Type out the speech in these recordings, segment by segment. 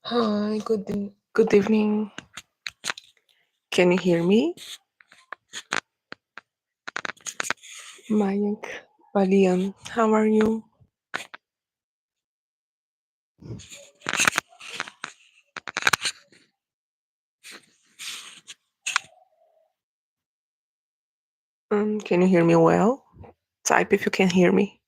Hi, good evening. Can you hear me? Mayank, Balian, how are you? Can you hear me well? Type if you can hear me.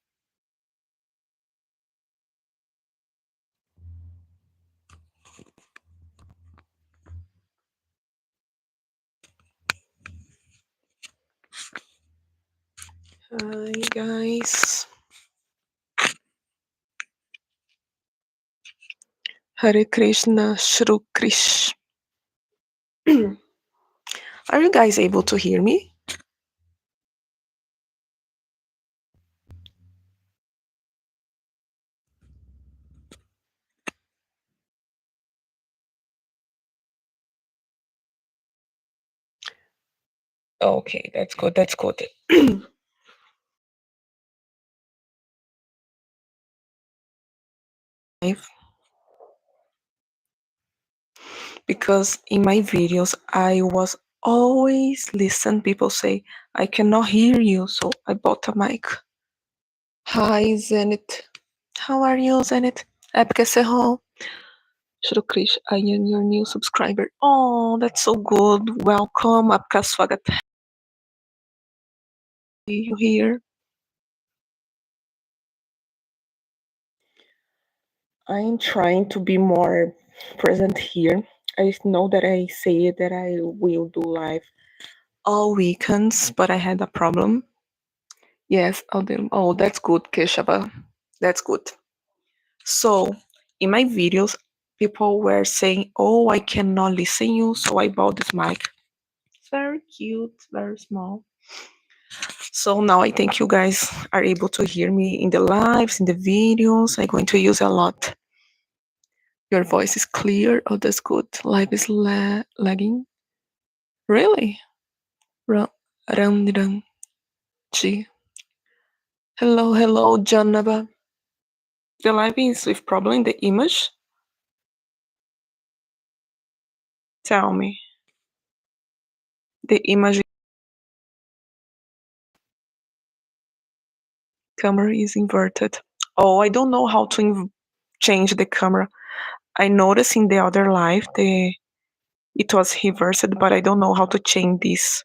Hi, guys. Hare Krishna, Shru Krish. Are you guys able to hear me? Okay, that's good. That's good. Because in my videos, I was always listen people say, I cannot hear you, so I bought a mic. Hi, Zenith. How are you, Zenith? आप कैसे हो? Shri Krish, I am your new subscriber. Oh, that's so good. Welcome. आपका स्वागत है. You here? I'm trying to be more present here. I know that I say that I will do live all weekends, but I had a problem. Yes, I'll do. Oh, that's good, Keshava. That's good. So, in my videos, people were saying, "Oh, I cannot listen you," so I bought this mic. It's very cute, very small. So now I think you guys are able to hear me in the lives, in the videos. I'm going to use a lot. Your voice is clear. Oh, that's good. Live is lagging. Really? Ram G. Hello, hello, Janaba. The live is with problem in the image. Tell me. The image camera is inverted. Oh, I don't know how to change the camera. I noticed in the other live it was reversed, but I don't know how to change this.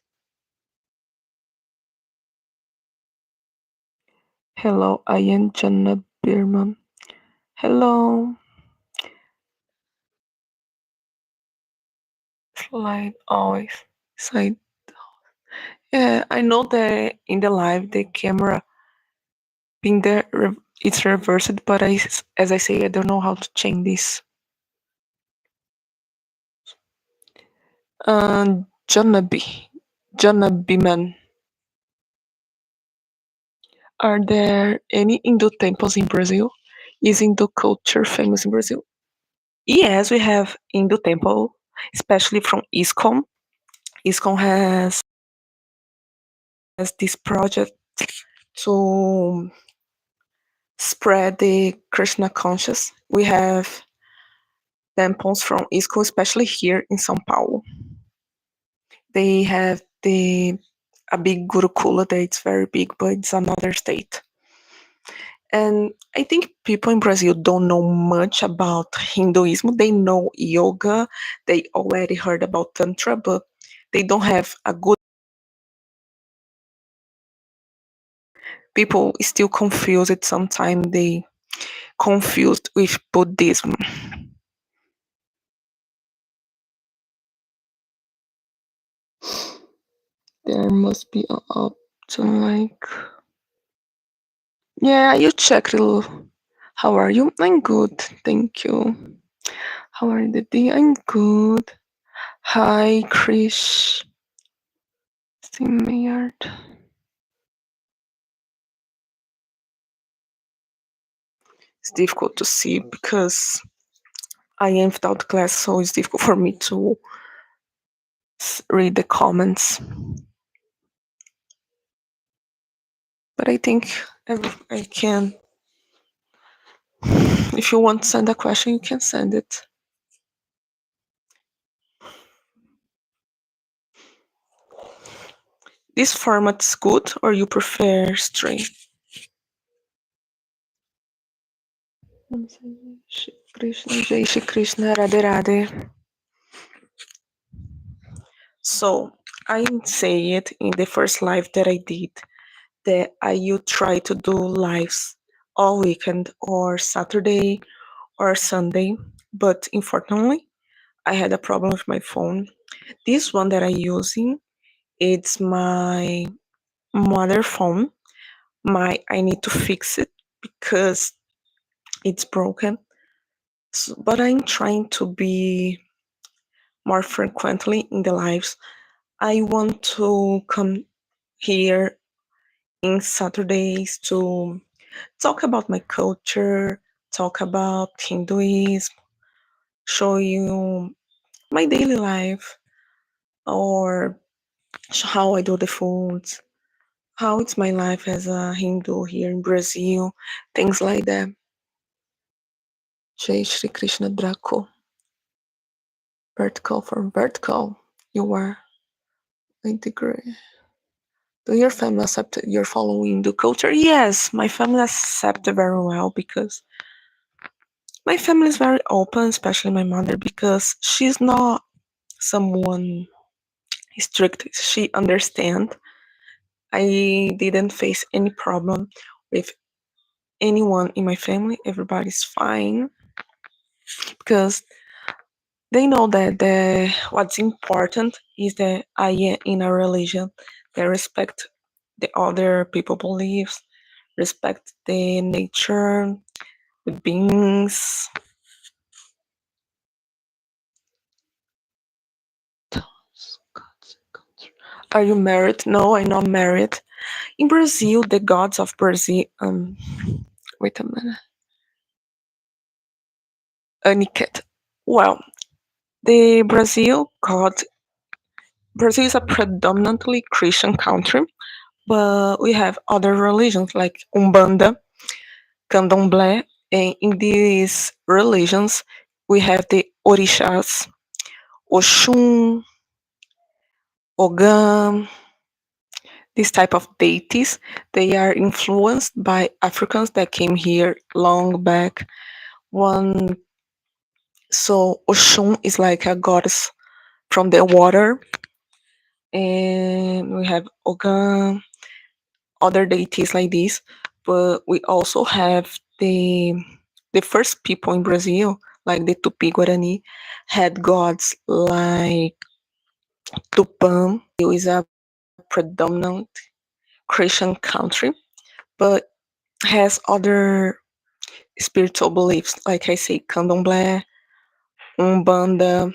Hello, I am Jana Birman. Hello. Slide always. Side. Yeah, I know that in the live the camera being there it's reversed, but as I say, I don't know how to change this. Janabi. Janabiman. Are there any Hindu temples in Brazil? Is Hindu culture famous in Brazil? Yes, we have Hindu temple, especially from ISKCON. ISKCON has this project to spread the Krishna conscious. We have temples from ISKCON, especially here in São Paulo. They have a big Gurukula that it's very big, but it's another state. And I think people in Brazil don't know much about Hinduism. They know yoga, they already heard about Tantra, but they don't have a good. People still confused. Sometimes they confused with Buddhism. There must be an option like. Yeah, you check it. How are you? I'm good, thank you. How are you today? I'm good. Hi, Krish. Maynard. It's difficult to see because I am without class, so it's difficult for me to read the comments. But I think I can. If you want to send a question, you can send it. This format is good, or you prefer string? Krishna, Jai Shri Krishna, Radhe Radhe. So I say it in the first live that I did that I will try to do lives all weekend or Saturday or Sunday, but unfortunately I had a problem with my phone. This one that I'm using, it's my mother phone. I need to fix it because it's broken. So, but I'm trying to be more frequently in the lives. I want to come here in Saturdays to talk about my culture, talk about Hinduism, show you my daily life, or how I do the foods, how it's my life as a Hindu here in Brazil, things like that. Jai Shri Krishna Draco. Vertical for vertical. You are integrate. Do your family accept you're following the culture? Yes, my family accept it very well because my family is very open, especially my mother, because she's not someone strict. She understands. I didn't face any problem with anyone in my family. Everybody's fine because they know that what's important is that I am in a religion that respect the other people beliefs, respect the nature, the beings. Are you married? No, I'm not married. In Brazil, the gods of Brazil. Wait a minute. Aniket. Well, the Brazil is a predominantly Christian country, but we have other religions like Umbanda, Candomblé, and in these religions we have the orishas, Oshun, Ogam, these type of deities. They are influenced by Africans that came here long back. One so Oshun is like a goddess from the water, and we have Ogam, other deities like this. But we also have the first people in Brazil, like the Tupi Guarani, had gods like Tupã. It is a predominant Christian country, but has other spiritual beliefs, like I say, Candomblé, Umbanda,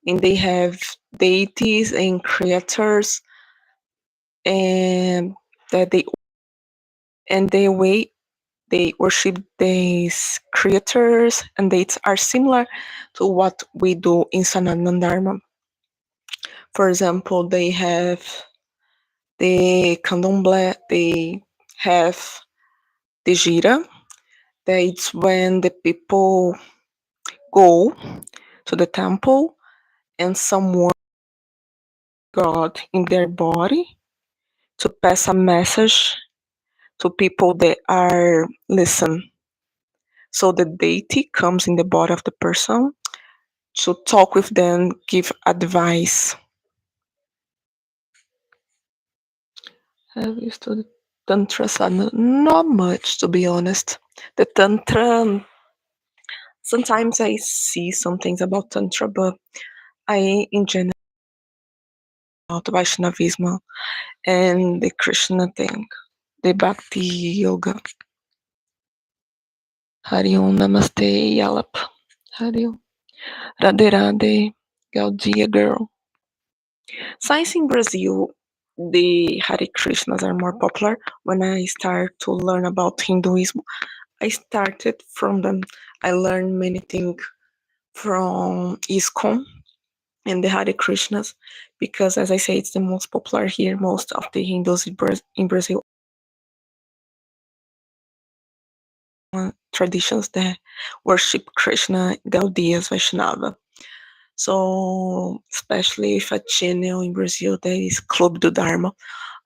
and they have deities and creators, and that they way they worship these creators, and they are similar to what we do in Sanatana Dharma. For example, they have the Candomblé, they have the Gira. That's when the people go to the temple and someone God in their body to pass a message to people that are listen. So the deity comes in the body of the person to talk with them, give advice. Have you studied Tantra sadhana? Not much, to be honest. The Tantra, sometimes I see some things about Tantra, but I, in general, about Vaishnavism and the Krishna thing, the Bhakti Yoga. Hari Om, Namaste, Yalap. Hari Om. Radhe Radhe, Gaudia girl. Since in Brazil, the Hare Krishnas are more popular, when I start to learn about Hinduism, I started from them. I learned many things from ISKCON and the Hare Krishnas because, as I say, it's the most popular here. Most of the Hindus in Brazil traditions that worship Krishna, Gaudias, Vaishnava. So, especially if a channel in Brazil that is Club do Dharma,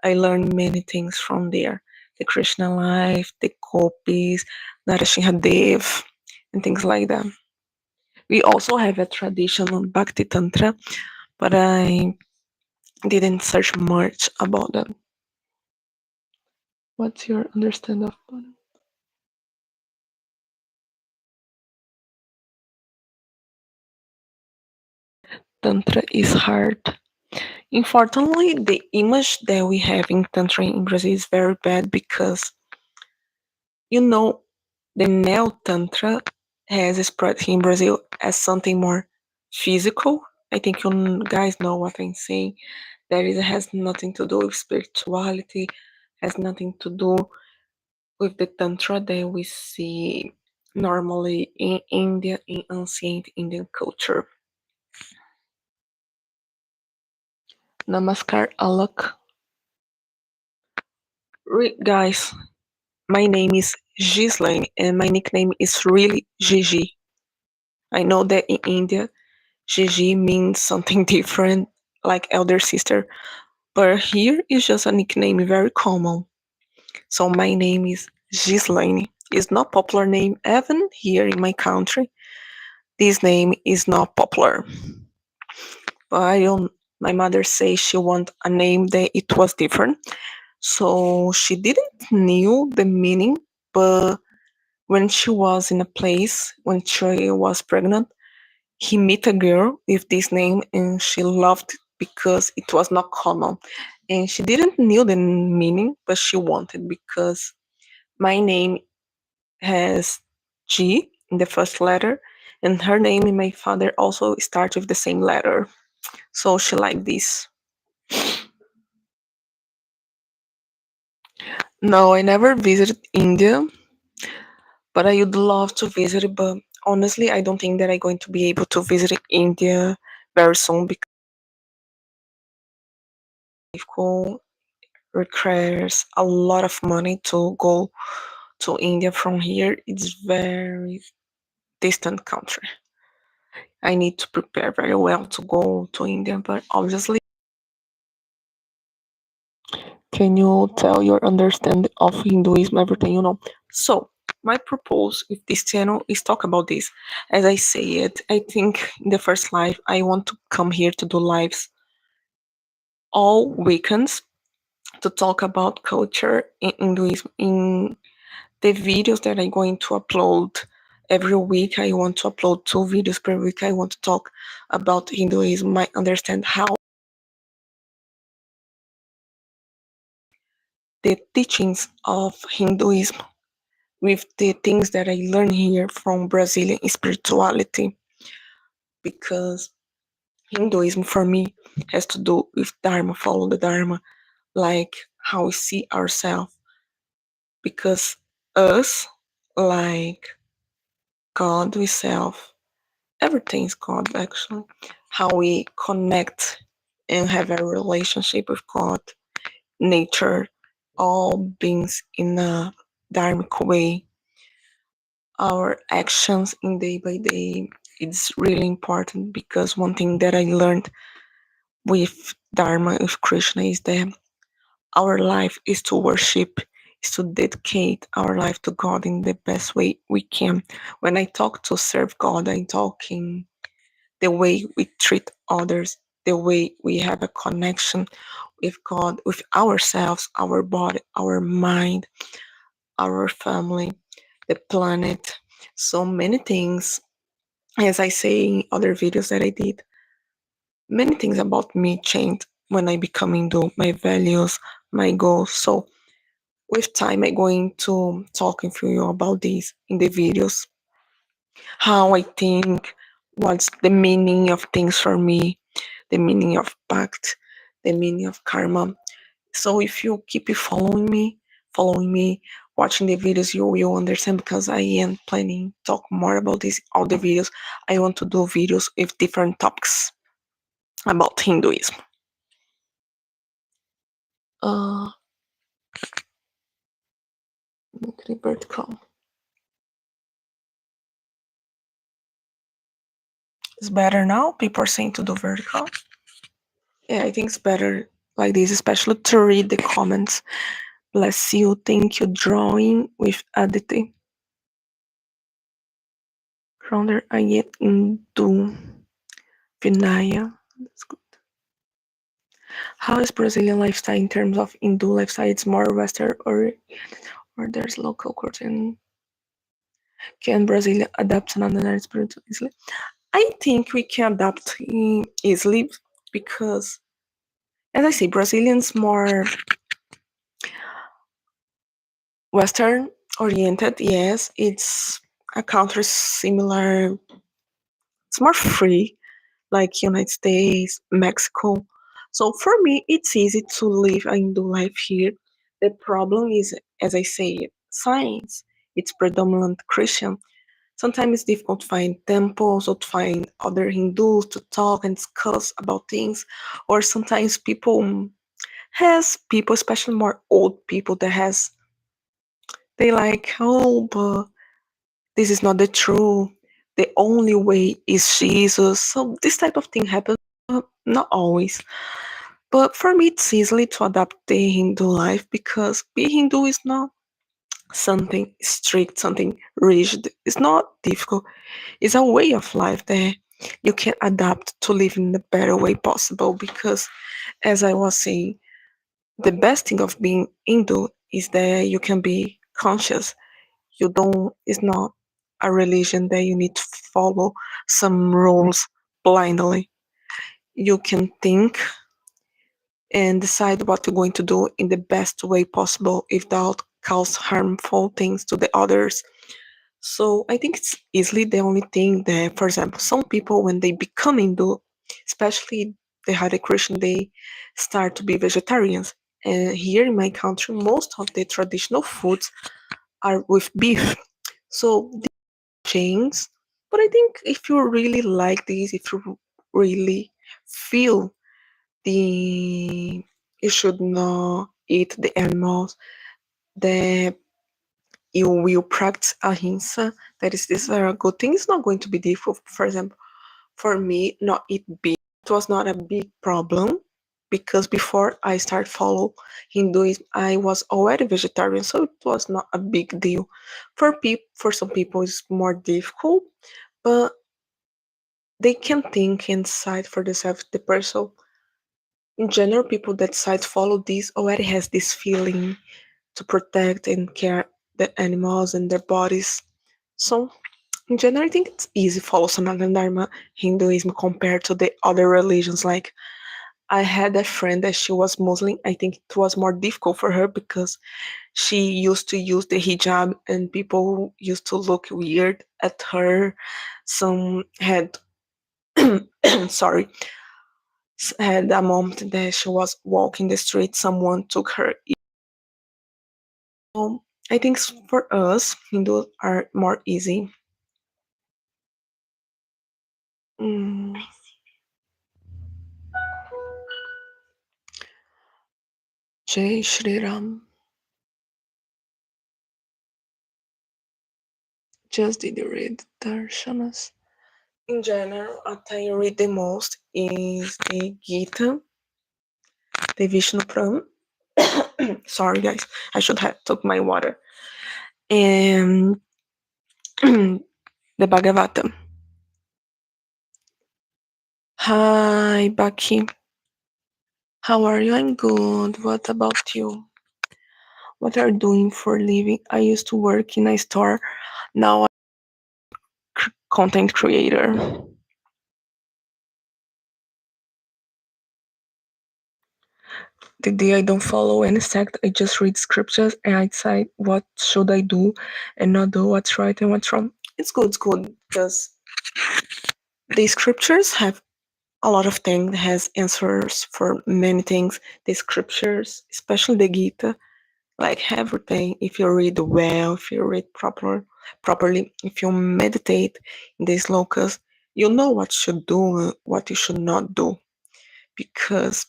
I learned many things from there. The Krishna life, the Gopis, Narashinhadev, and things like that. We also have a tradition on Bhakti Tantra, but I didn't search much about them. What's your understanding of Tantra is hard. Unfortunately, the image that we have in Tantra in Brazil is very bad because, you know, the Neo Tantra has spread here in Brazil as something more physical. I think you guys know what I'm saying. That is, it has nothing to do with spirituality, has nothing to do with the Tantra that we see normally in India, in ancient Indian culture. Namaskar, Alak. Guys, my name is Gislaine and my nickname is really Jiji. I know that in India, Jiji means something different, like elder sister, but here is just a nickname very common. So my name is Gislaine. It's not popular name even here in my country. This name is not popular. But I don't. My mother says she want a name that it was different, so she didn't knew the meaning. But when she was in a place when she was pregnant, he met a girl with this name, and she loved it because it was not common, and she didn't knew the meaning, but she wanted because my name has G in the first letter, and her name and my father also start with the same letter. So she liked this. No, I never visited India, but I would love to visit it. But honestly, I don't think that I'm going to be able to visit India very soon because it requires a lot of money to go to India from here. It's very distant country. I need to prepare very well to go to India, but obviously, can you tell your understanding of Hinduism, everything you know? So, my purpose with this channel is talk about this. As I say it, I think in the first live, I want to come here to do lives all weekends to talk about culture in Hinduism. In the videos that I'm going to upload every week, I want to upload 2 videos per week. I want to talk about Hinduism. I understand how the teachings of Hinduism with the things that I learned here from Brazilian spirituality because Hinduism for me has to do with Dharma, follow the Dharma, like how we see ourselves. Because us, like God, we self, everything is God actually. How we connect and have a relationship with God, nature, all beings in a dharmic way, our actions in day by day. It's really important because one thing that I learned with Dharma, with Krishna, is that our life is to worship, is to dedicate our life to God in the best way we can. When I talk to serve God, I'm talking the way we treat others, the way we have a connection with God, with ourselves, our body, our mind, our family, the planet. So many things, as I say in other videos that I did, many things about me changed when I become Hindu, my values, my goals. So with time, I'm going to talk with you about this in the videos, how I think, what's the meaning of things for me, the meaning of pact, the meaning of karma. So if you keep following me, watching the videos, you will understand because I am planning to talk more about this all the videos. I want to do videos with different topics about Hinduism. Uh, vertical. It's better now. People are saying to do vertical. Yeah, I think it's better like this, especially to read the comments. Bless you. Thank you. Drawing with Aditi. Rounder Ayet into Vinaya. That's good. How is Brazilian lifestyle in terms of Hindu lifestyle? It's more Western or there's local culture and can Brazil adapt another spiritual easily? I think we can adapt easily because, as I say, Brazilians more Western oriented. Yes, it's a country similar. It's more free, like United States, Mexico. So for me, it's easy to live a Hindu life here. The problem is, as I say, science. It's predominant Christian. Sometimes it's difficult to find temples or to find other Hindus to talk and discuss about things. Or sometimes people has people, especially more old people, that has they like, oh, but this is not the truth. The only way is Jesus. So this type of thing happens, not always. But for me, it's easily to adapt the Hindu life because being Hindu is not something strict, something rigid. It's not difficult. It's a way of life that you can adapt to live in the better way possible because, as I was saying, the best thing of being Hindu is that you can be conscious. You don't, it's not a religion that you need to follow some rules blindly. You can think and decide what you're going to do in the best way possible without cause harmful things to the others. So I think it's easily the only thing that, for example, some people when they become Hindu, especially the Hare Krishna, they start to be vegetarians. And here in my country, most of the traditional foods are with beef. So this changes. But I think if you really like this, if you really feel the you should not eat the animals, that you will practice ahimsa. That is this very good thing. It's not going to be difficult. For example, for me, not eat beef. It was not a big problem because before I start follow Hinduism, I was already vegetarian, so it was not a big deal. For some people, it's more difficult, but they can think inside for themselves. The person, in general, people that decide to follow this already has this feeling to protect and care the animals and their bodies. So in general, I think it's easy to follow Sanatana Dharma Hinduism compared to the other religions. Like I had a friend that she was Muslim. I think it was more difficult for her because she used to use the hijab and people used to look weird at her. Some had sorry had a moment that she was walking the street, someone took her. I think for us, Hindus are more easy. Mm. Jai Shri Ram. Just did you read Darshanas? In general, what I read the most is the Gita, the Vishnu Puran. Sorry, guys, I should have took my water. And the Bhagavatam. Hi, Baki. How are you? I'm good. What about you? What are you doing for a living? I used to work in a store. Now I'm content creator. The day I don't follow any sect, I just read scriptures and I decide what should I do and not do what's right and what's wrong. It's good because the scriptures have a lot of things, has answers for many things. The scriptures, especially the Gita, like everything. If you read well, if you read properly, if you meditate in these lokas, you know what you should do and what you should not do, because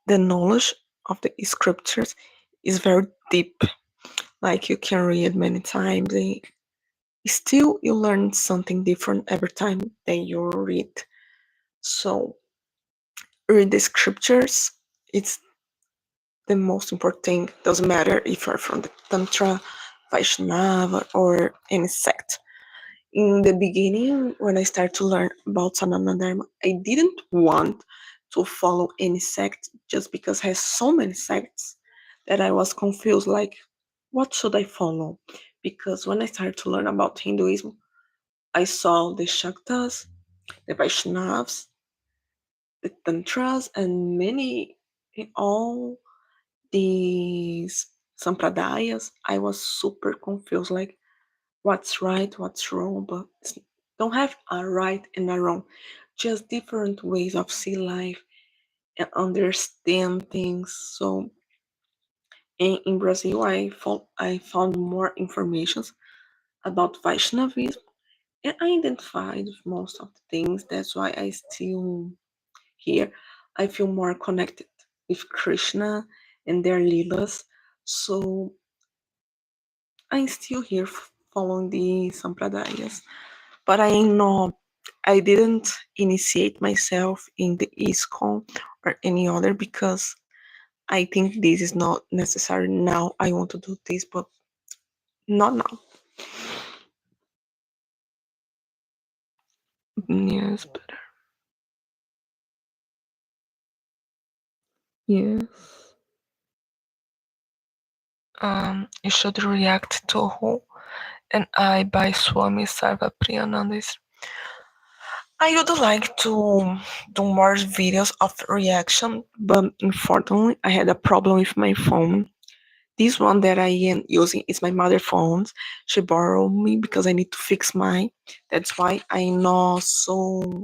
the knowledge of the scriptures is very deep. Like you can read many times, and still you learn something different every time that you read. So read the scriptures. It's the most important thing. Doesn't matter if you're from the Tantra, Vaishnava, or any sect. In the beginning, when I started to learn about Sanatana Dharma, I didn't want to follow any sect just because it has so many sects that I was confused. Like, what should I follow? Because when I started to learn about Hinduism, I saw the Shaktas, the Vaishnavas, the Tantras, and many in all these sampradayas. I was super confused. Like, what's right, what's wrong, but don't have a right and a wrong, just different ways of see life and understand things. So in Brazil, I found more information about Vaishnavism, and I identified with most of the things. That's why I still here. I feel more connected with Krishna and their leelas. So I'm still here following the sampradayas. But I didn't initiate myself in the ISKCON or any other because I think this is not necessary now. I want to do this, but not now. Yes, but yes. You should react to who and I by Swami Sarva Priyananda. I would like to do more videos of reaction, but unfortunately, I had a problem with my phone. This one that I am using is my mother phone's. She borrowed me because I need to fix mine. That's why I'm not so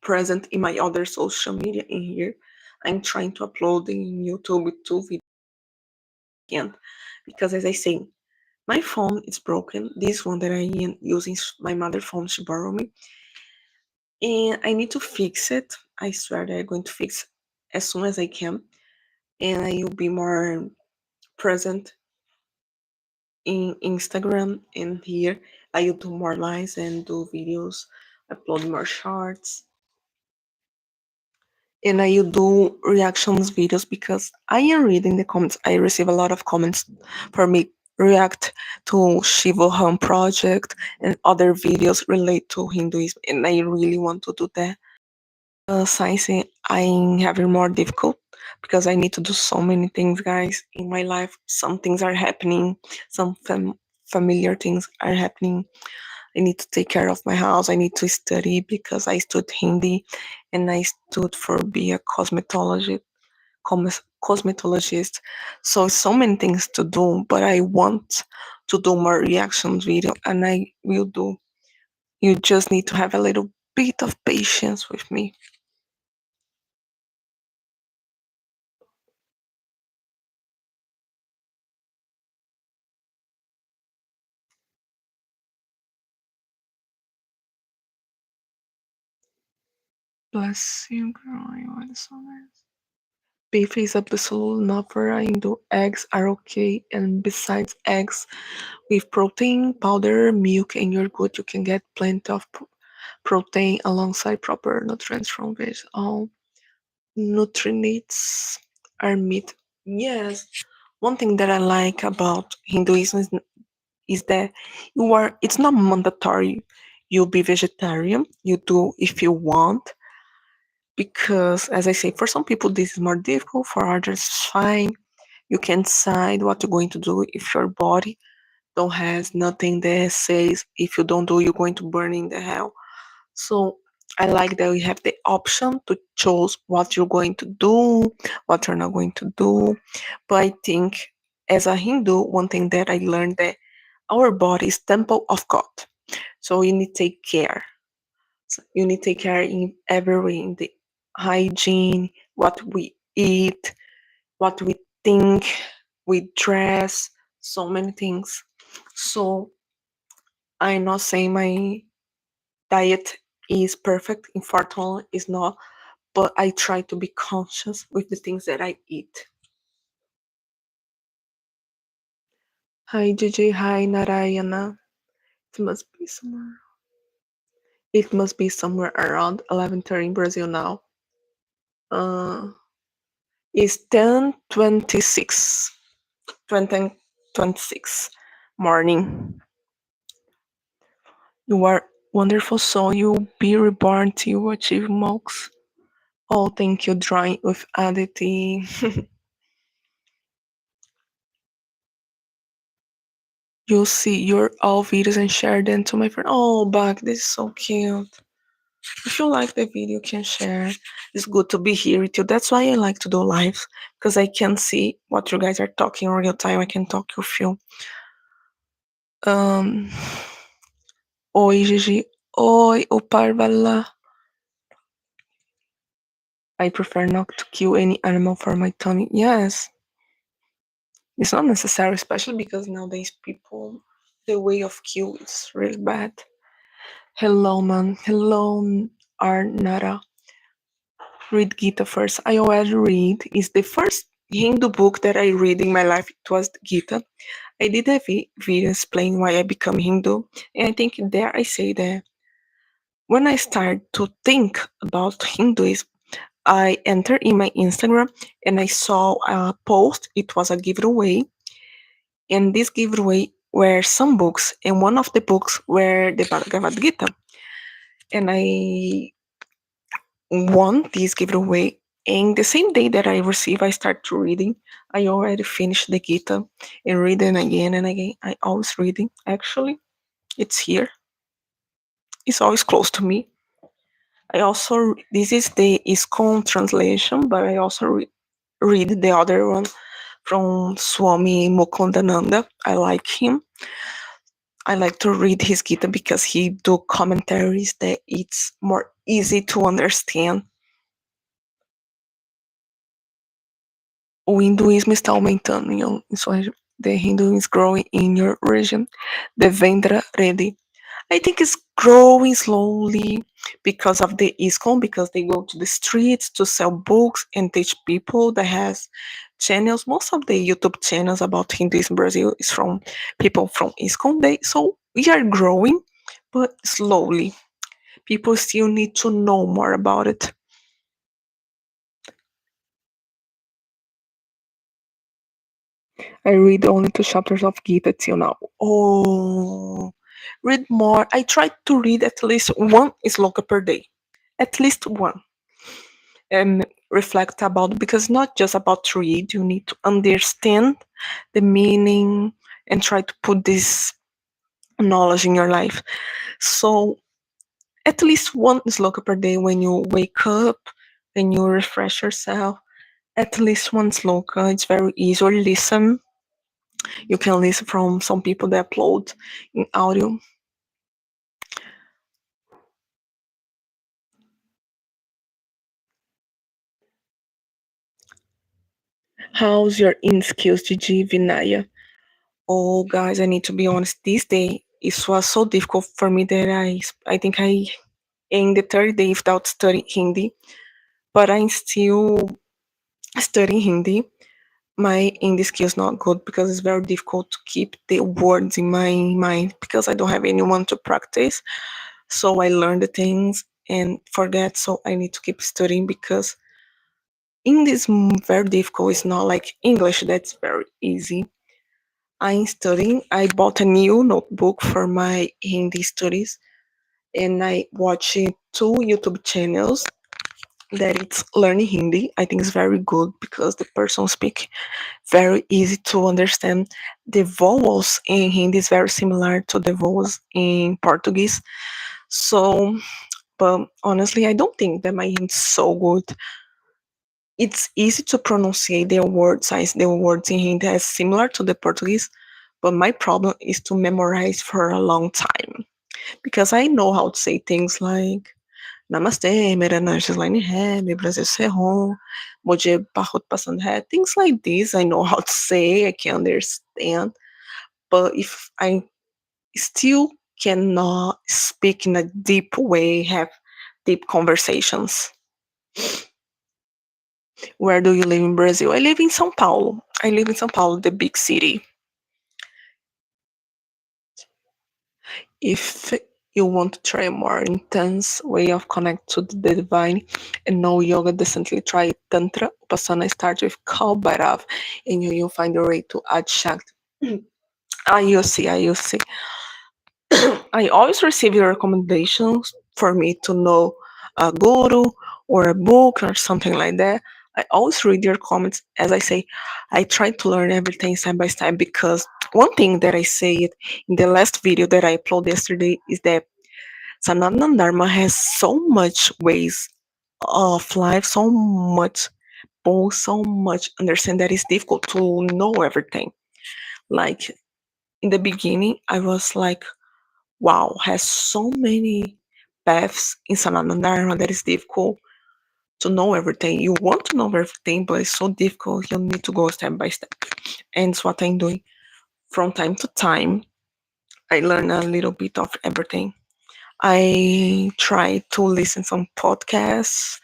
present in my other social media in here. I'm trying to upload in YouTube with two videos again. Because as I say, my phone is broken. This one that I am using is my mother phone. She borrowed me. And I need to fix it. I swear that I'm going to fix as soon as I can. And I will be more present in Instagram and here I will do more lives and do videos, upload more shorts, and I will do reactions videos because I am reading the comments. I receive a lot of comments for me react to Shiva Home project and other videos relate to Hinduism, and I really want to do that. Science I'm having more difficult because I need to do so many things, guys, in my life. Some things are happening, some familiar things are happening. I need to take care of my house. I need to study because I stood Hindi and I stood for be a cosmetologist. So many things to do, but I want to do more reactions video and I will do. You just need to have a little bit of patience with me. Bless you, girl. You are so nice. Beef is absolutely not for Hindu. Eggs are okay, and besides eggs, with protein powder, milk, and yogurt, you can get plenty of protein alongside proper nutrients from veg. All nutrients are meat. Yes. One thing that I like about Hinduism is that it's not mandatory. You be vegetarian. You do if you want, because as I say, for some people this is more difficult, for others it's fine. You can decide what you're going to do if your body don't has nothing that says if you don't do you're going to burn in the hell. So I like that we have the option to choose what you're going to do, what you're not going to do. But I think as a Hindu, one thing that I learned that our body is temple of God. So you need to take care. So you need to take care in every way, in the hygiene, what we eat, what we think. with dress, so many things. So I'm not saying my diet is perfect. Unfortunately, it's not. But I try to be conscious with the things that I eat. Hi, Jiji. Hi, Narayana. It must be somewhere. It must be somewhere around 11:30 in Brazil now. Uh, it's 10:26, 20:26 morning. You are wonderful soul. You'll be reborn till you achieve mocks. Oh, thank you, drawing with Aditi. You'll see your all videos and share them to my friend. Oh, Buck, this is so cute. If you like the video, you can share. It's good to be here with you. That's why I like to do lives, because I can see what you guys are talking in real time. I can talk with you. Um, Oi, Gigi. Oi, o Parvala. I prefer not to kill any animal for my tummy. Yes, it's not necessary, especially because nowadays people, the way of kill is really bad. Hello, man. Hello, Arnara. Read Gita first. I already read. It's the first Hindu book that I read in my life. It was Gita. I did a video explaining why I become Hindu, and I think there I say that when I started to think about Hinduism, I entered in my Instagram and I saw a post. It was a giveaway, and this giveaway were some books, and one of the books were the Bhagavad Gita, and I won this giveaway. And the same day that I received, I started reading. I already finished the Gita and reading again and again. I always reading. Actually, it's here. It's always close to me. I also this is the ISKCON translation, but I also read the other one from Swami Mukundananda. I like him. I like to read his Gita because he do commentaries that it's more easy to understand. O hinduísmo está aumentando em sua região. The Hinduism is growing in your region. The Vendra ready. I think it's growing slowly because of the ISKCON, because they go to the streets to sell books and teach people that has channels. Most of the YouTube channels about Hinduism in Brazil is from people from ISKCON. So we are growing, but slowly. People still need to know more about it. I read only two chapters of Gita till now. Oh, read more. I try to read at least one sloka per day. At least one. And reflect about, because not just about to read, you need to understand the meaning and try to put this knowledge in your life. So at least one sloka per day when you wake up and you refresh yourself. At least one sloka. It's very easy. Or listen. You can listen from some people that upload in audio. How's your in skills, Gigi Vinaya? Oh, guys, I need to be honest. This day, it was so difficult for me that I think I in the third day without studying Hindi, but I'm still studying Hindi. My Hindi skills not good because it's very difficult to keep the words in my mind because I don't have anyone to practice. So I learn the things and forget. So I need to keep studying because Hindi is very difficult. It's not like English that's very easy. I'm studying. I bought a new notebook for my Hindi studies, and I watch two YouTube channels that it's learning Hindi. I think it's very good because the person speak very easy to understand. The vowels in Hindi is very similar to the vowels in Portuguese. So, but honestly, I don't think that my Hindi is so good. It's easy to pronunciate the words as the words in Hindi as similar to the Portuguese, but my problem is to memorize for a long time because I know how to say things like Namaste, Mirana Gislaine Ré, Mi Brasil Serron, Moje Parrot Passando Ré, things like this. I know how to say, I can understand. But if I still cannot speak in a deep way, have deep conversations. Where do you live in Brazil? I live in São Paulo. I live in São Paulo, the big city. If you want to try a more intense way of connect to the divine and know yoga decently, try Tantra. Upasana start with Kalbhairav and you'll find your way to add Shakti. I see. I always receive your recommendations for me to know a guru or a book or something like that. I always read your comments. As I say, I try to learn everything step by step because one thing that I said in the last video that I uploaded yesterday is that Sanatana Dharma has so much ways of life, so much so much understand that it's difficult to know everything. Like in the beginning, I was like, wow, has so many paths in Sanatana Dharma that it's difficult to know everything. You want to know everything, but it's so difficult. You need to go step by step. And it's what I'm doing from time to time. I learn a little bit of everything. I try to listen some podcasts.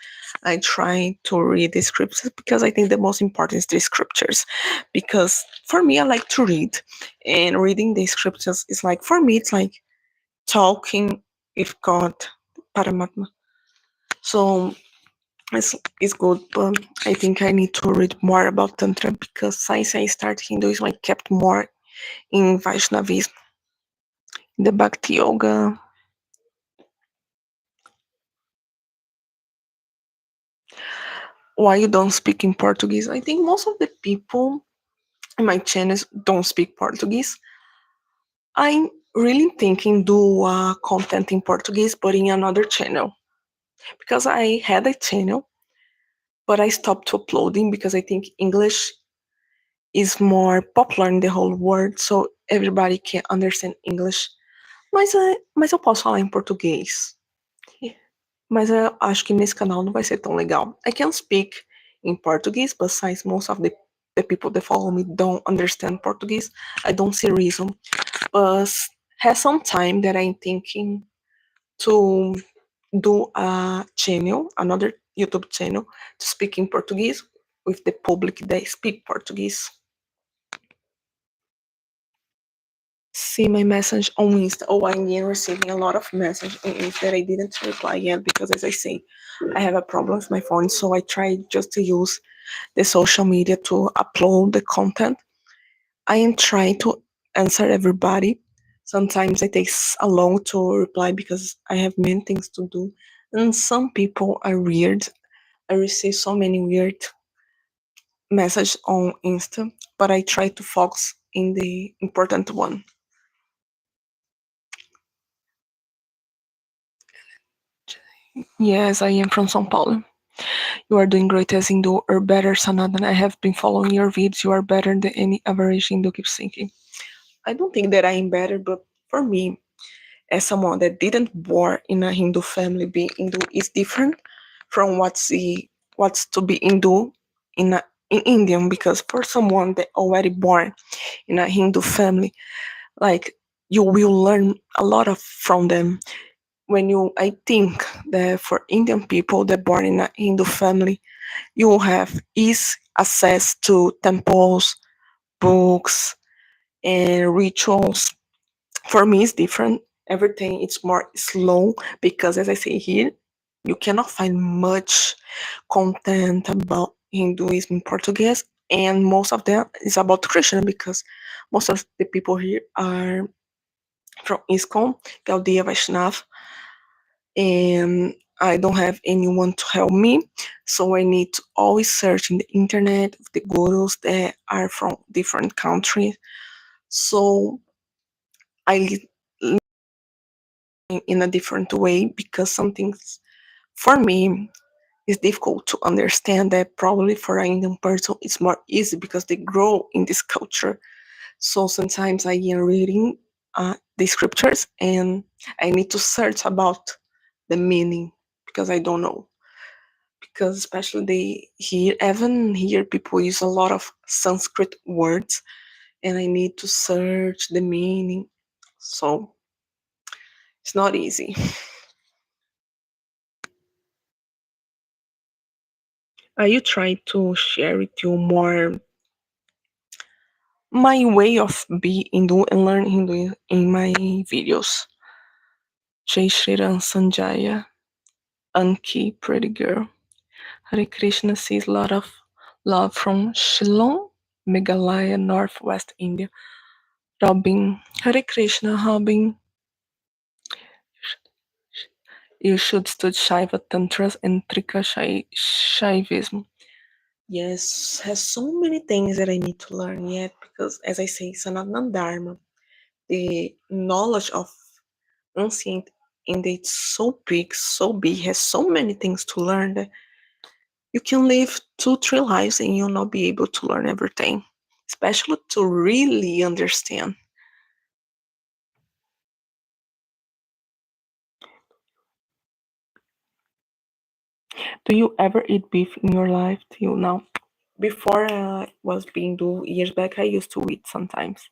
I try to read the scriptures because I think the most important is the scriptures. Because for me, I like to read, and reading the scriptures is like for me, it's like talking with God, Paramatma. So it's good, but I think I need to read more about Tantra because since I started Hinduism, I kept more in Vaishnavism, the Bhakti Yoga. Why you don't speak in Portuguese? I think most of the people in my channels don't speak Portuguese. I'm really thinking do content in Portuguese, but in another channel because I had a channel, but I stopped uploading because I think English is more popular in the whole world, so everybody can understand English. Mas eu posso falar em português. Mas eu acho que nesse canal não vai ser tão legal. I can speak in Portuguese, but since most of the people that follow me don't understand Portuguese, I don't see reason. But has some time that I'm thinking to do a channel, another YouTube channel, to speak in Portuguese with the public that speak Portuguese. See my message on Insta. Oh, I'm receiving a lot of messages on Insta that I didn't reply yet because, as I say, I have a problem with my phone. So I try just to use the social media to upload the content. I am trying to answer everybody. Sometimes it takes a long to reply because I have many things to do. And some people are weird. I receive so many weird messages on Insta, but I try to focus in the important one. Yes, I am from São Paulo. You are doing great as Hindu or better, Sanatan. I have been following your vids. You are better than any average Hindu keeps thinking. I don't think that I am better, but for me, as someone that didn't born in a Hindu family, being Hindu is different from what's to be Hindu in Indian. Because for someone that already born in a Hindu family, like you will learn a lot of from them. I think that for Indian people that born in a Hindu family, you will have easy access to temples, books, and rituals. For me, it's different. Everything is more slow because, as I say here, you cannot find much content about Hinduism in Portuguese, and most of them is about Christian because most of the people here are from ISKCON, Gaudiya Vaishnava, and I don't have anyone to help me. So I need to always search in the internet of the gurus that are from different countries. So I live in a different way because some things for me is difficult to understand that probably for an Indian person it's more easy because they grow in this culture. So sometimes I am reading the scriptures and I need to search about the meaning because I don't know. Because especially they here, even here, people use a lot of Sanskrit words, and I need to search the meaning. So it's not easy. I try to share with you more my way of being Hindu and learn Hindu in my videos. Jai Shri Ram Sanjaya, Anki, pretty girl. Hare Krishna sees a lot of love from Shillong, Meghalaya, Northwest India. Robin, Hare Krishna, Robin. You should study Shaiva Tantras and Trika Shaivism. Yes, has so many things that I need to learn yet because, as I say, Sanatana Dharma, the knowledge of ancient India is so big, has so many things to learn that you can live 2, 3 lives and you'll not be able to learn everything, especially to really understand. Do you ever eat beef in your life till now? Before I was being do years back, I used to eat sometimes.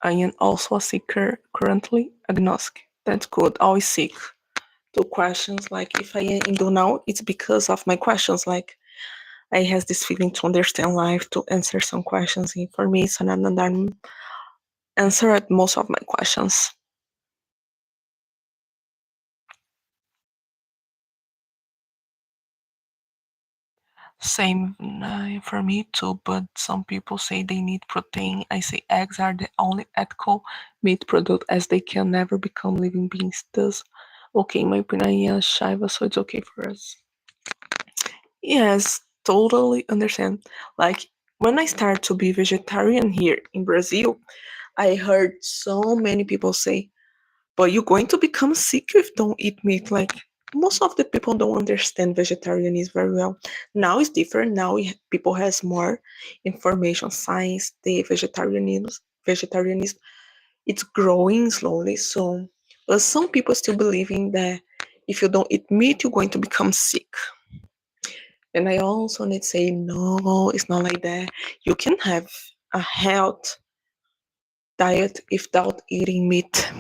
I am also a seeker, currently agnostic. That's good. Always seek. Two questions like if I am Hindu now, it's because of my questions. Like I has this feeling to understand life, to answer some questions. And for me, Sananandar answered most of my questions. Same for me too, but some people say they need protein. I say eggs are the only ethical meat product as they can never become living beings. Thus, okay, my opinion is Shiva, so it's okay for us. Yes, totally understand. Like when I started to be vegetarian here in Brazil, I heard so many people say, but you're going to become sick if you don't eat meat. Like most of the people don't understand vegetarianism very well. Now it's different. Now people has more information, science. The vegetarianism, it's growing slowly. So, but some people still believing that if you don't eat meat, you're going to become sick. And I also need to say, no, it's not like that. You can have a health diet without eating meat.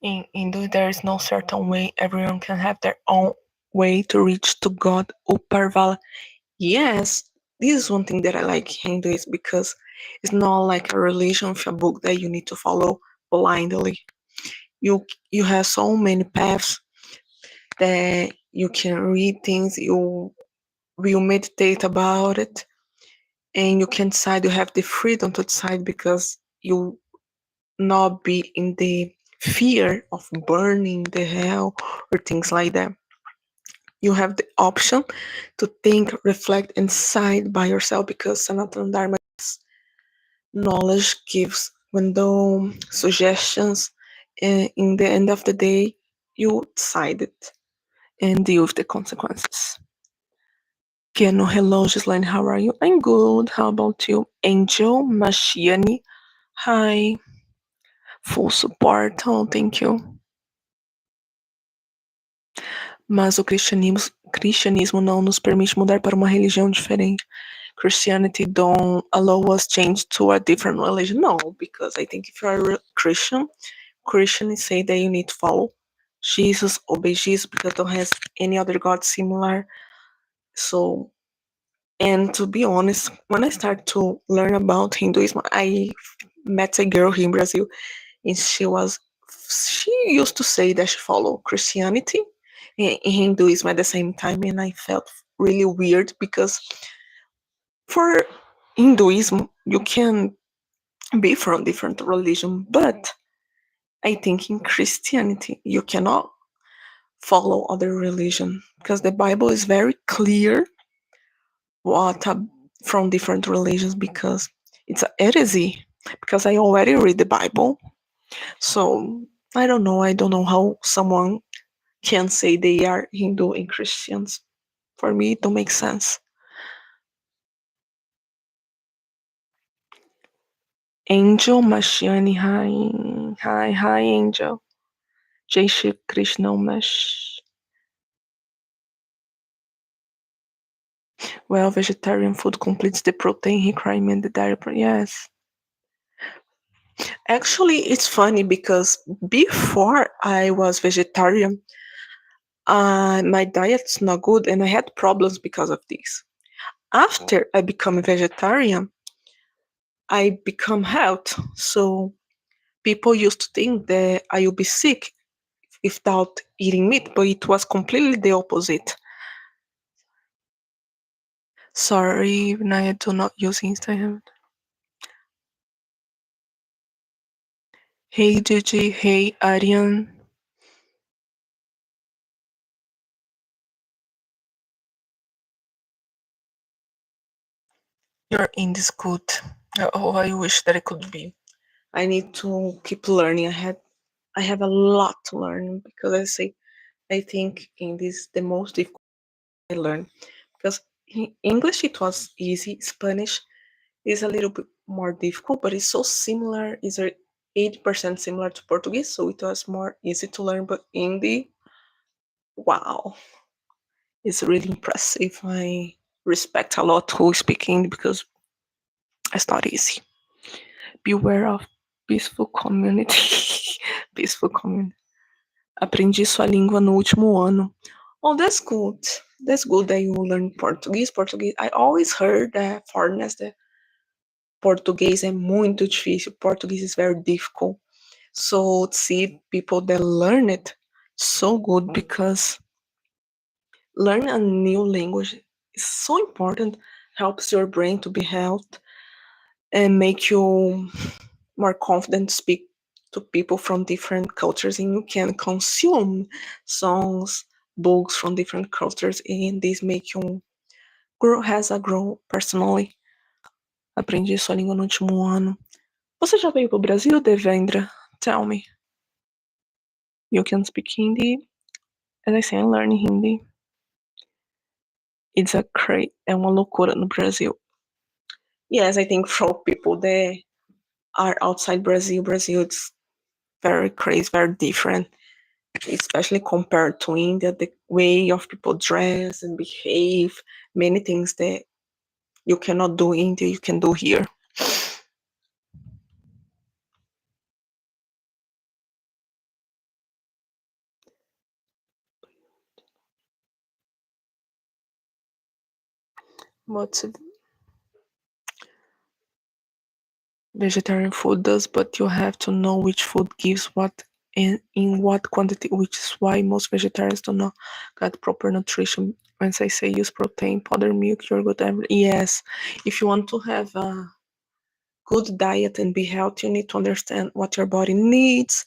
In Hindu, there is no certain way. Everyone can have their own way to reach to God. Uparvala. Yes, this is one thing that I like Hindu is because it's not like a religion of a book that you need to follow blindly. You have so many paths that you can read things. You will meditate about it, and you can decide. You have the freedom to decide because you not be in the fear of burning the hell or things like that. You have the option to think, reflect, and decide by yourself because Sanatana Dharma knowledge gives window suggestions, and in the end of the day, you decide it and deal with the consequences. Piano, hello, Gislaine, how are you? I'm good. How about you? Angel Mashiani, hi. Full support. Oh, thank you. Mas o cristianismo não nos permite mudar para uma religião diferente. Christianity don't allow us change to a different religion. No, because I think if you're a Christian, Christians say that you need to follow Jesus, obey Jesus because don't has any other God similar. So, and to be honest, when I started to learn about Hinduism, I met a girl here in Brazil, and she used to say that she followed Christianity and Hinduism at the same time, and I felt really weird because for Hinduism you can be from different religion, but I think in Christianity you cannot follow other religion because the Bible is very clear what from different religions because it's a heresy because I already read the Bible. So I don't know how someone can say they are Hindu and Christians. For me, it don't make sense. Angel Mashiani Hain. Hi, Angel. Jai Shri Krishna Mash. Well, vegetarian food completes the protein requirement in the diet. Yes. Actually, it's funny because before I was vegetarian, my diet's not good and I had problems because of this. After I become a vegetarian, I become health. So people used to think that I would be sick without eating meat, but it was completely the opposite. Sorry, I do not use Instagram. Hey Jiji, hey Arian. You're in this good. Oh, I wish that I could be. I need to keep learning. I have a lot to learn because I think in this the most difficult I learn because in English it was easy. Spanish is a little bit more difficult, but it's so similar. It's 80% similar to Portuguese, so it was more easy to learn. But Hindi, wow, it's really impressive. I respect a lot who speak Hindi because it's not easy. Beware of peaceful community. Peaceful community. Aprendi sua língua no último ano. Oh, that's good. That's good that you learn Portuguese. Portuguese. I always heard that foreigners that português é muito difícil. Portuguese is very difficult. So to see people that learn it, so good because learn a new language is so important. Helps your brain to be healthy and make you more confident to speak to people from different cultures and you can consume songs, books from different cultures and this make you grow as a grow personally. Aprendi sua língua no último ano. Você já veio pro Brasil, Devendra? Tell me. You can speak Hindi. As I say, I'm learning Hindi. It's a crazy, é uma loucura no Brasil. Yes, I think for people that are outside Brazil, Brazil it's very crazy, very different, especially compared to India, the way of people dress and behave, many things that you cannot do in India, you can do here. What vegetarian food does, but you have to know which food gives what and in what quantity, which is why most vegetarians do not get proper nutrition. When I say use protein, powder milk, yogurt, yes, if you want to have a good diet and be healthy, you need to understand what your body needs,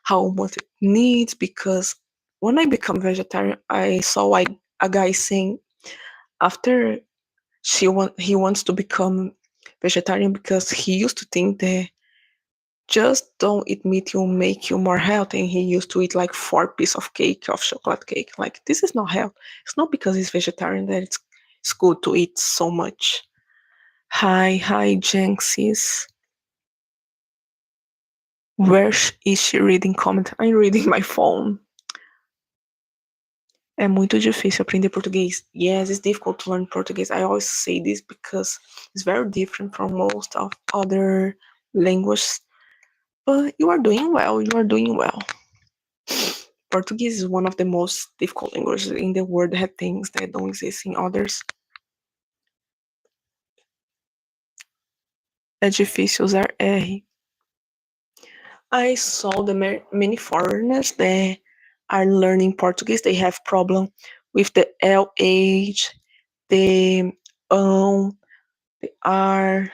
how much it needs. Because when I become vegetarian, I saw like a guy saying after he wants to become vegetarian because he used to think that just don't eat meat will make you more healthy. And he used to eat like 4 pieces of cake, of chocolate cake. Like this is not health. It's not because he's vegetarian that it's good to eat so much. Hi, Jenxis. Where is she reading comment? I'm reading my phone. É muito difícil aprender português. Yes, it's difficult to learn Portuguese. I always say this because it's very different from most of other languages. But you are doing well. You are doing well. Portuguese is one of the most difficult languages in the world that have things that don't exist in others. É difícil usar R. I saw the many foreigners that are learning Portuguese. They have problem with the LH, the the R.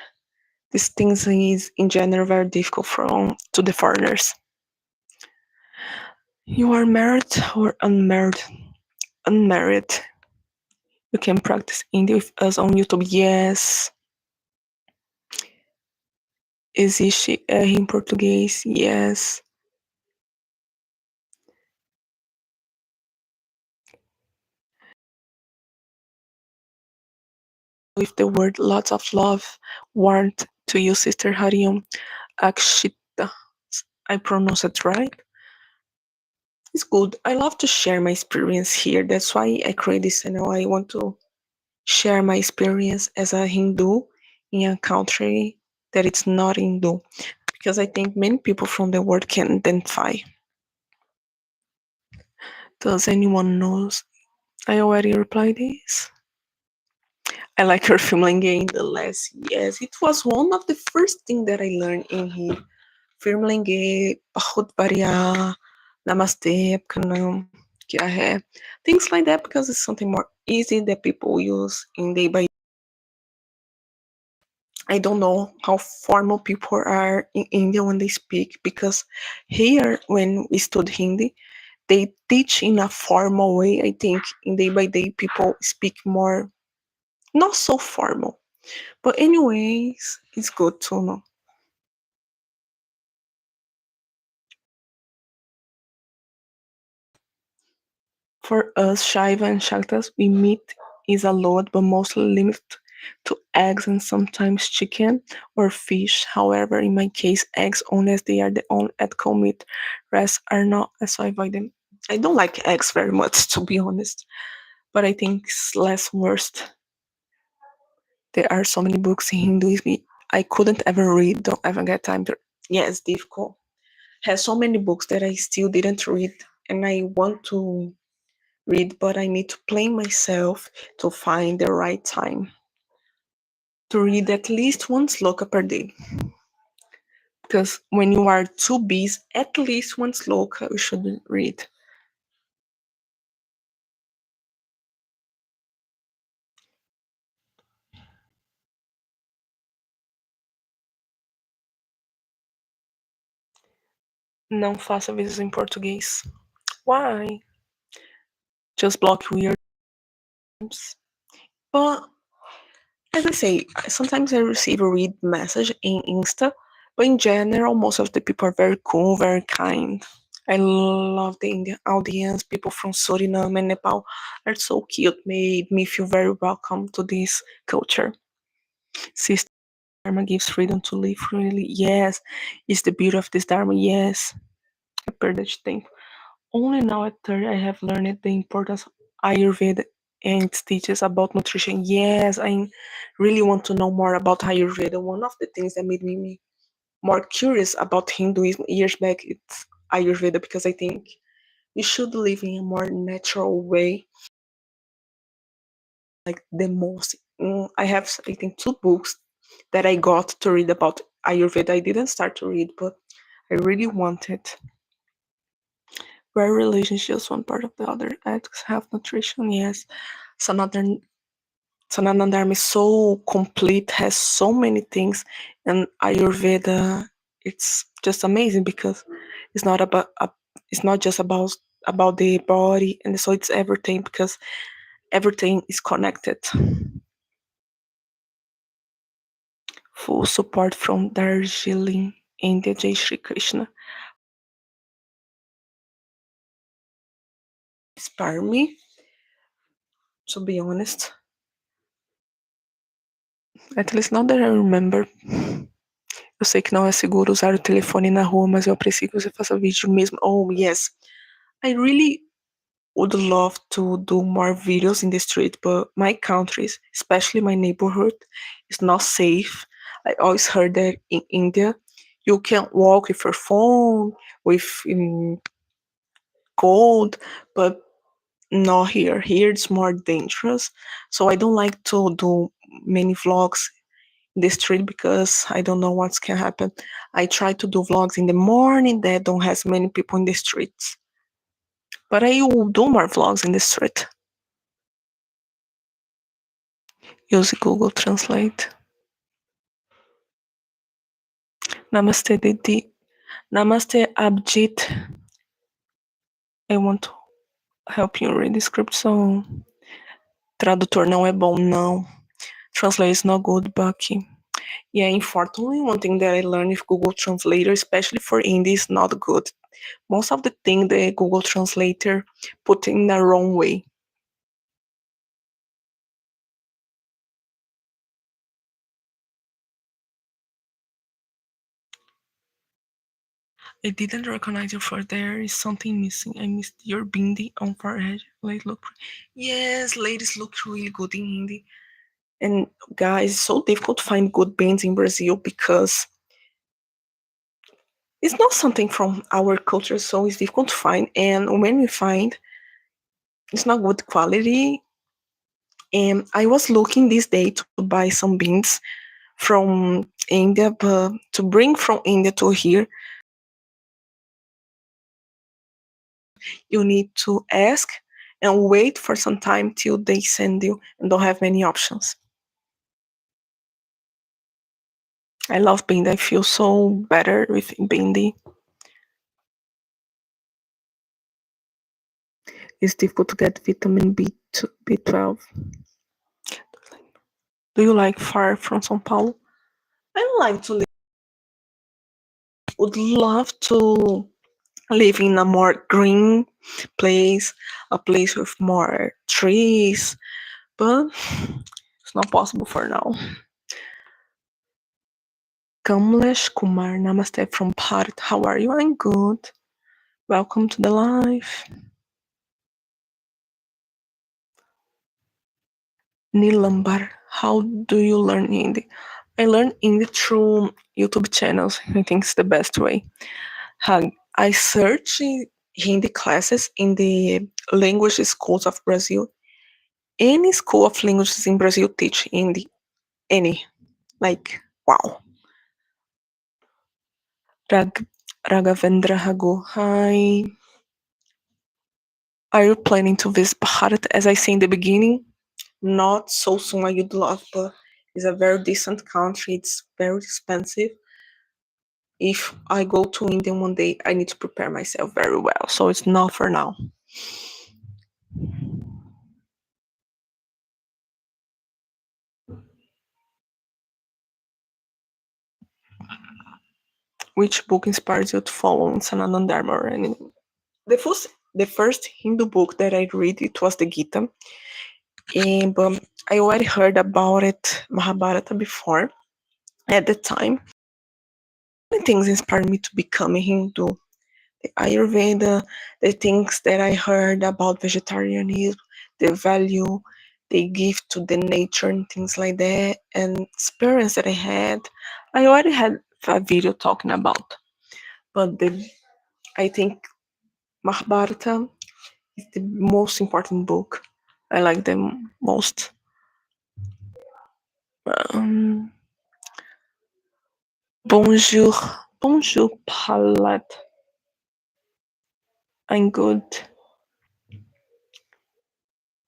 These things is in general very difficult from to the foreigners. You are married or unmarried? Unmarried. You can practice Hindi with us on YouTube. Yes. Existe R em português? Yes. With the word lots of love, warmth, to you, Sister Hariom Akshita. I pronounce it right. It's good. I love to share my experience here. That's why I create this channel. I want to share my experience as a Hindu in a country that it's not Hindu. Because I think many people from the world can identify. Does anyone knows? I already replied this. I like her filming in the last yes. It was one of the first thing that I learned in here. Filming, बहुत बढ़िया, Namaste, आपका नाम क्या है? Things like that because it's something more easy that people use in day by. I don't know how formal people are in India when they speak because here when we study Hindi, they teach in a formal way. I think in day by day people speak more not so formal. But anyways, it's good to know. For us, Shaiva and Shaktas, we meat is allowed but mostly limited to eggs and sometimes chicken or fish. However, in my case, eggs only as they are the only ethical meat. Rest are not, so I avoid them. I don't like eggs very much, to be honest. But I think it's less worst. There are so many books in Hinduism I couldn't ever read, don't ever get time to. Yeah, it's difficult. Has so many books that I still didn't read, and I want to read, but I need to plan myself to find the right time to read at least one sloka per day. Because when you are too busy, at least one sloka you should read. Não faça vídeos em português. Why? Just block weird terms. But as I say, sometimes I receive a read message in Insta, but in general, most of the people are very cool, very kind. I love the Indian audience. People from Suriname and Nepal are so cute, made me feel very welcome to this culture. Sister Dharma gives freedom to live freely. Yes, it's the beauty of this Dharma. Yes, I heard that thing. Only now at 30 I have learned the importance of Ayurveda and its teaches about nutrition. Yes, I really want to know more about Ayurveda. One of the things that made me more curious about Hinduism years back it's Ayurveda because I think you should live in a more natural way. Like the most, I have I think two books that I got to read about Ayurveda. I didn't start to read, but I really wanted. Where religion is just one part of the other. Ethics, health, nutrition, yes. Sanatan Sanatan Dharma is so complete, has so many things, and Ayurveda, it's just amazing because it's not about it's not just about the body, and so it's everything because everything is connected. Full support from Darjeeling, India, Jai Shri Krishna. Inspire me, to be honest. At least now that I remember. Eu sei que não é seguro usar o telefone na rua, mas eu aprecio que você faça vídeo mesmo. Oh, yes. I really would love to do more videos in the street, but my countries, especially my neighborhood, is not safe. I always heard that in India, you can walk with your phone, with gold, but not here. Here it's more dangerous. So I don't like to do many vlogs in the street because I don't know what can happen. I try to do vlogs in the morning that don't have many people in the streets. But I will do more vlogs in the street. Use Google Translate. Namaste, Didi. Namaste, Abjit. I want to help you read the script, so tradutor não é bom, não. Translate is not good, Bucky. Yeah, unfortunately, one thing that I learned with Google Translator, especially for Hindi, is not good. Most of the thing the Google Translator put in the wrong way. I didn't recognize you for there is something missing. I missed your bindi on forehead. Like look, yes, ladies look really good in Hindi. And guys, it's so difficult to find good bands in Brazil because it's not something from our culture, so it's difficult to find. And when we find, it's not good quality. And I was looking this day to buy some beans from India, but to bring from India to here, you need to ask and wait for some time till they send you and don't have many options. I love bindi. I feel so better with bindi. It's difficult to get vitamin B12. Do you like far from São Paulo? I like to live, would love to live in a more green place, a place with more trees, but it's not possible for now. Kamlesh Kumar, Namaste from Bharat. How are you? I'm good. Welcome to the live. Nilambar, how do you learn Hindi? I learn Hindi through YouTube channels. I think it's the best way. I search Hindi classes in the language schools of Brazil. Any school of languages in Brazil teach Hindi. Any. Like, wow. Rag- Raghavendra Hago. Hi. Are you planning to visit Bharat? As I say in the beginning, not so soon I would love, but it's a very decent country. It's very expensive. If I go to India one day, I need to prepare myself very well. So it's not for now. Which book inspires you to follow in Sanatana Dharma or anything? The first Hindu book that I read it was the Gita, and I already heard about it Mahabharata before. At the time, many things inspired me to become a Hindu. The Ayurveda, the things that I heard about vegetarianism, the value they give to the nature and things like that, and experience that I had. I already had a video talking about, but I think Mahabharata is the most important book. I like them most. Um, bonjour, bonjour, Palat. I'm good.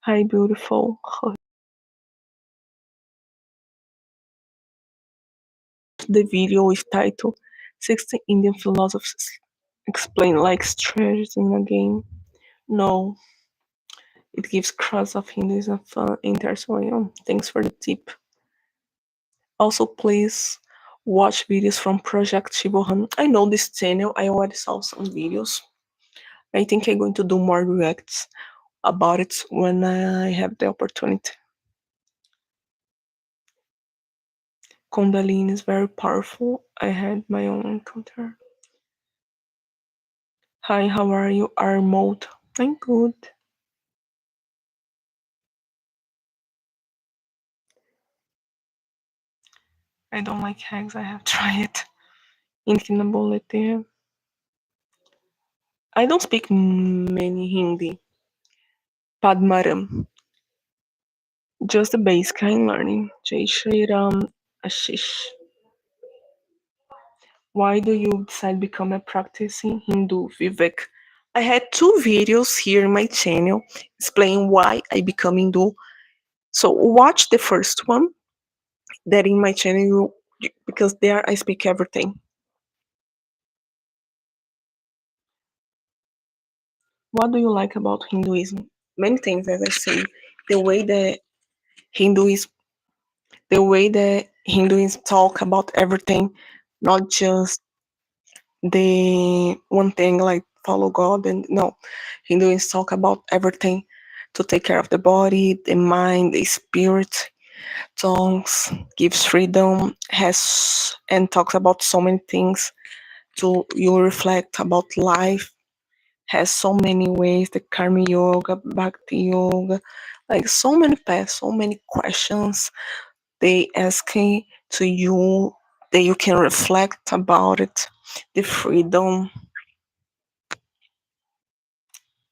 Hi, beautiful. The video is titled 60 Indian Philosophers Explain Like Strategies in a Game. No, it gives crowds of Hinduism fun interaction. Thanks for the tip. Also, please watch videos from Project Shibohan. I know this channel. I already saw some videos. I think I'm going to do more reacts about it when I have the opportunity. Kundalini is very powerful. I had my own encounter. Hi, how are you? Armold. I'm good. I don't like eggs. I have tried it. Infinable. I don't speak many Hindi. Padmaram. Just the basic I'm learning. Jai Shri Ram Ashish. Why do you decide to become a practicing Hindu, Vivek? I had two videos here in my channel explaining why I become Hindu. So watch the first one that in my channel because there I speak everything. What do you like about Hinduism? Many things, as I say. The way that Hinduism, the way that Hinduism talk about everything, not just the one thing like follow God and no. Hinduism talk about everything to take care of the body, the mind, the spirit, tongues, gives freedom, has and talks about so many things to you reflect about life has so many ways, the karma yoga, bhakti yoga, like so many paths, so many questions they asking to you that you can reflect about it, the freedom,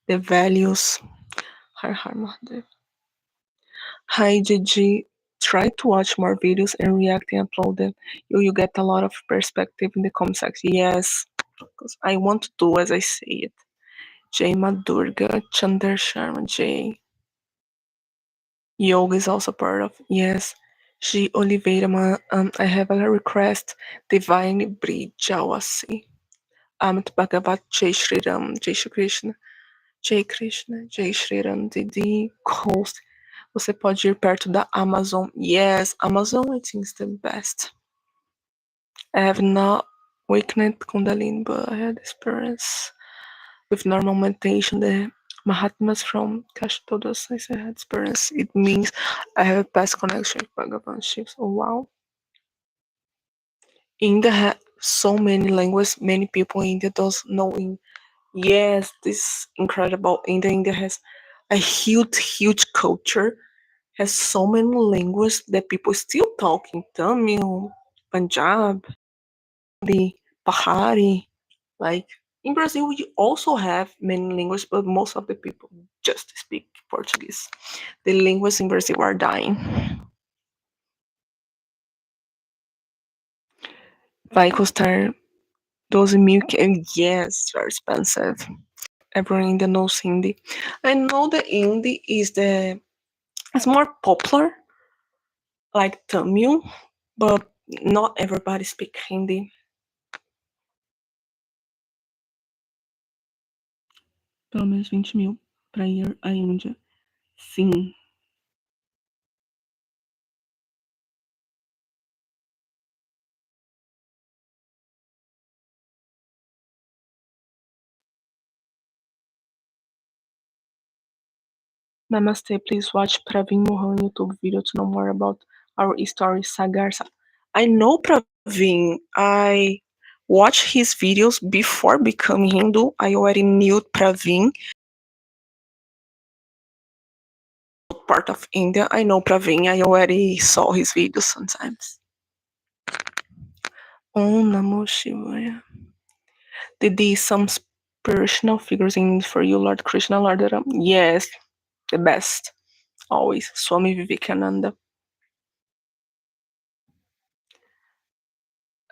the values. Har Har Mahadev. Hi Jiji, try to watch more videos and react and upload them. You get a lot of perspective in the comment section. Yes, because I want to do as I say it. Jay Madurga, Chander Sharma, Jay. Yoga is also part of. Yes. G. Oliveira, I have a request. Divine Brijawasi. Amit Bhagavat Jai Shri Ram, Jai Shri Krishna, Jai Krishna, Jai Shri Ram, Didi, Host. Você pode ir perto da Amazon. Yes, Amazon I think is the best. I have not awakened Kundalini, but I had experience with normal meditation. The Mahatmas from Kashtodas, I said, had experience. It means I have a past connection with Bhagavan Shiva. Oh wow. India has so many languages. Many people in India don't know. Yes, this is incredible. India has a huge culture. Has so many languages that people still talk in Tamil, Punjab, the Pahari. Like in Brazil, we also have many languages, but most of the people just speak Portuguese. The languages in Brazil are dying. Vai custar 12 mil. Yes, very expensive. Everyone in India knows Hindi. I know that Hindi is the it's more popular like Tamil, but not everybody speak Hindi. Pelo menos 20 mil para ir à Índia. Sim. Namaste, please watch Praveen Mohan YouTube video to know more about our story Sagarsa. I know Praveen. I watched his videos before becoming Hindu. I already knew Praveen, part of India. I know Praveen. I already saw his videos sometimes. Om Namo Shivaya. Did these some spiritual figures in for you, Lord Krishna, Lord Ram? Yes, the best. Always. Swami Vivekananda.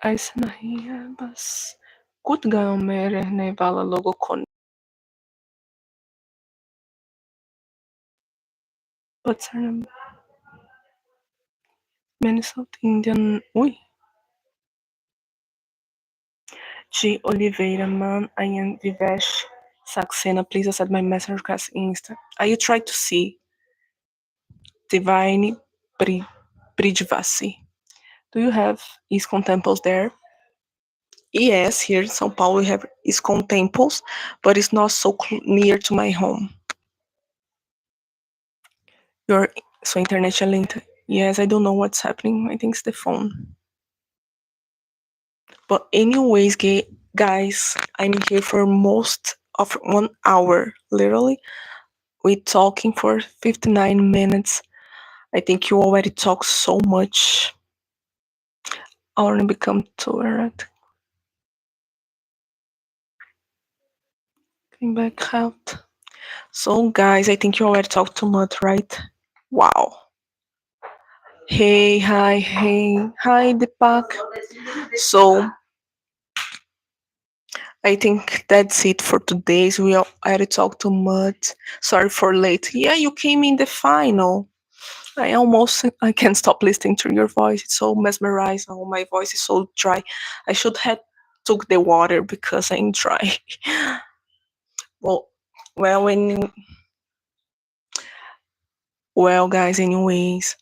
ऐसा नहीं है बस कुछ गांव में रहने वाला लोगों को but many South Indian. Ui, G. Oliveira, man, I am Vivesh Saxena. Please accept my message request Insta. Are you trying to see Divine Bridgevasi? Do you have ISKCON temples there? Yes, here in São Paulo we have ISKCON temples, but it's not so near to my home. Your so international link. Yes, I don't know what's happening. I think it's the phone. But anyways, guys, I'm here for most of 1 hour. Literally, we talking for 59 minutes. I think you already talked so much. I want to become tolerant. Coming back out. So, guys, I think you already talked too much, right? Wow. Hey, hi, Deepak. So, I think that's it for today. So we already talked too much. Sorry for late. Yeah, you came in the final. I can't stop listening to your voice. It's so mesmerizing. Oh, my voice is so dry. I should have took the water because I'm dry. well, well, when well, guys. Anyways,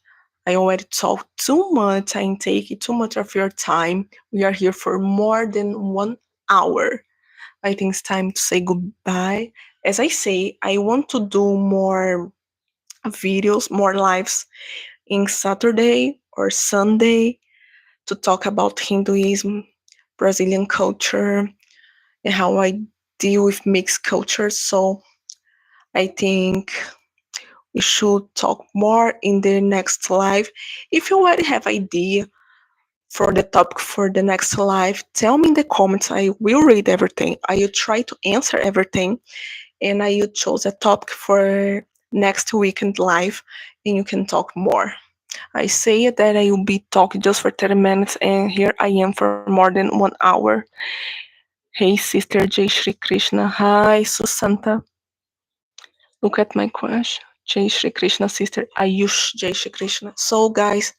I already talked too much. I'm taking too much of your time. We are here for more than 1 hour. I think it's time to say goodbye. As I say, I want to do more videos, more lives in Saturday or Sunday to talk about Hinduism, Brazilian culture and how I deal with mixed cultures. So I think we should talk more in the next live. If you already have idea for the topic for the next live, tell me in the comments. I will read everything. I will try to answer everything, and I will choose a topic for next weekend live, and you can talk more. I say that I will be talking just for 30 minutes, and here I am for more than 1 hour. Hey, sister Jai Shri Krishna. Hi, Susanta. Look at my question. Jai Shri Krishna, sister Ayush Jai Shri Krishna. So, guys,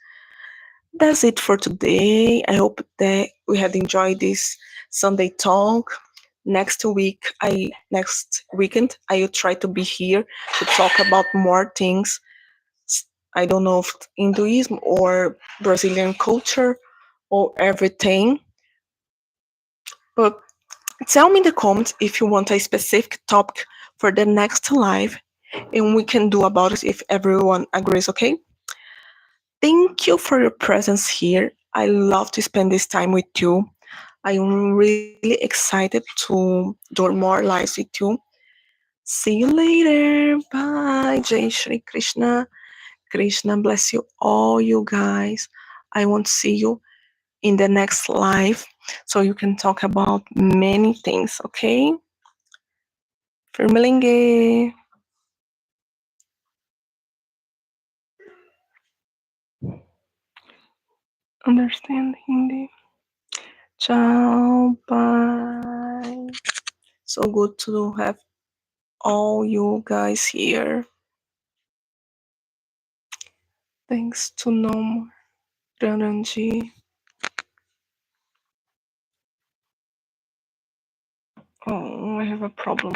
that's it for today. I hope that we had enjoyed this Sunday talk. Next weekend I will try to be here to talk about more things. I don't know if Hinduism or Brazilian culture or everything. But tell me in the comments if you want a specific topic for the next live and we can do about it if everyone agrees, okay? Thank you for your presence here. I love to spend this time with you. I'm really excited to do more lives with you. See you later. Bye. Jai Shri Krishna. Krishna bless you all, you guys. I want to see you in the next live so you can talk about many things, okay? Firmalinge. Understand Hindi. Ciao. Bye. So good to have all you guys here. Thanks to Nom Raranji. Oh, I have a problem.